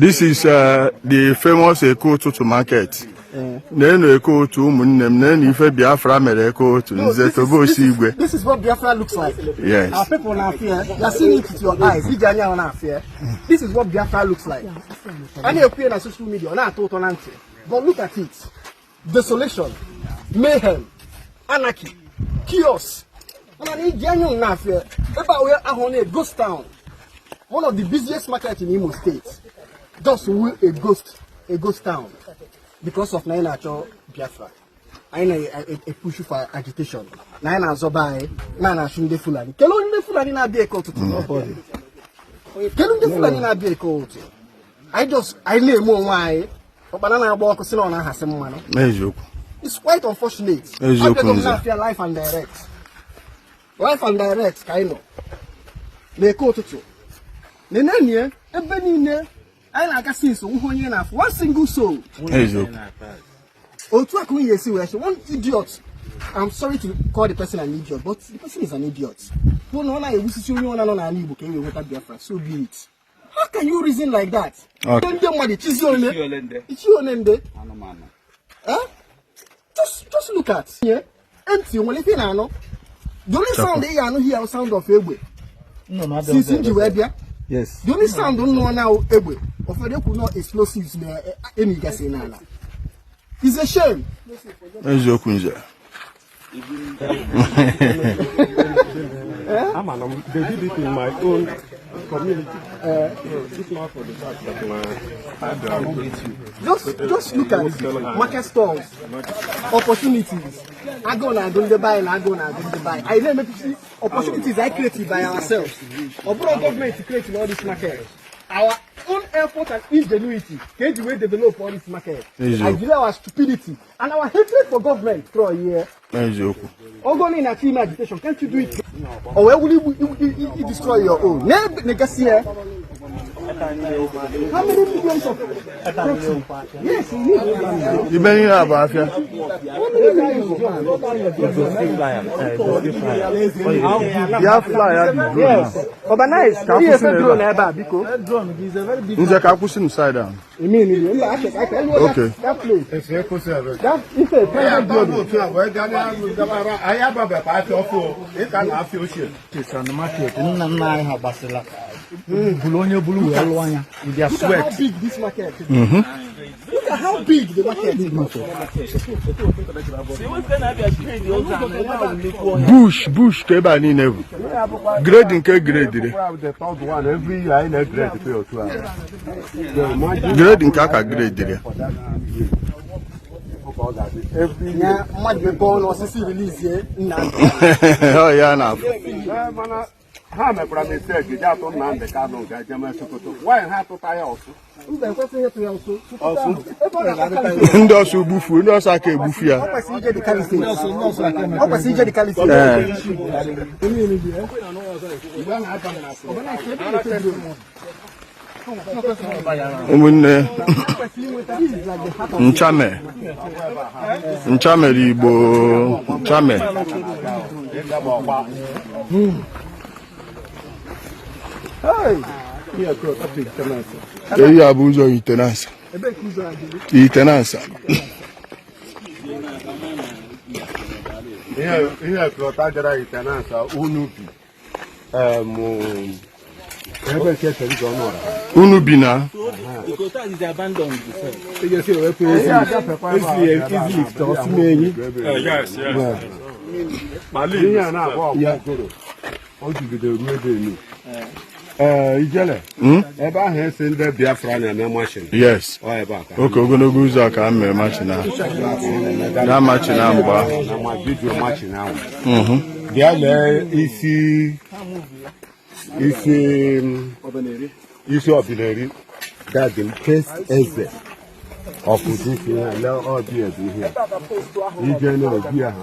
This is the famous Eko to market. Neno Eko to Munem, Nen if Biafra Mereko to Zetobo Sigwe. This is what Biafra looks like. Yes. Our people are here. You are seeing it with your eyes. This is what Biafra looks like. And you appear on social media, not total answer. But look at it. Desolation, mayhem, anarchy, chaos. Ghost town. One of the busiest markets in Imo State. Just a ghost town. Because of Nainacho Biafra. I know a push for agitation. Naina Zobai, Nana Shunde Fulani. Kelon Fulani na be a call to nobody. Kelon Fulani na be a call to. I name more why. Banana walk on has some money. It's quite unfortunate. I don't feel life and direct. Life and direct, kind of. They call to two. The name, a benine. I like a sense of one single soul. Oh, one idiot. I'm sorry to call the person an idiot, but the person is an idiot. So be it. How can you reason like that? It's your name. Huh? Just look at. Yeah. Empty. The only sound they are not here sound of Ebwe. No, since in yes. The only sound don't know now Ebwe. Of they could not explosives any gas in Nana. It's a shame. They did it in my own community. It's not for the fact that just look at market stalls, opportunities. I go to buy and I go to buy. I never see opportunities I created by ourselves. Our government is creating all this market. Our own effort and ingenuity can develop all this market. I delay our stupidity and our hatred for government through a year. Going in a team agitation, can't you do it? Or where will you destroy your own? How many millions of protein? Yes, you need. You may have Biafra. Yes. Organized. He's a capuchin side down. Okay. That place. It's a private building. It's on the market. With their sweat. How big this market is. Look at how big the market is. Bush, grading, every year I grade grading, kaka grade. Oh, yeah, now. How my brother said, you just don't know the Kanu, why have to tie also? Ndos bufu, ndos ake bufia. Nchame Igbo, nchame. Hey, Eyi abuzo itenansa. Itenansa. Here, Protagera itenansa, unubi. Unubina. Is abandoned. Yes. Ijele. Eba he send the Biafra na machine. Yes. Okay, we're going to go to a machine now. Na machine amba. Na ma video machine now. There is ordinary. That the first exit of this here. Now all here. Ijele here.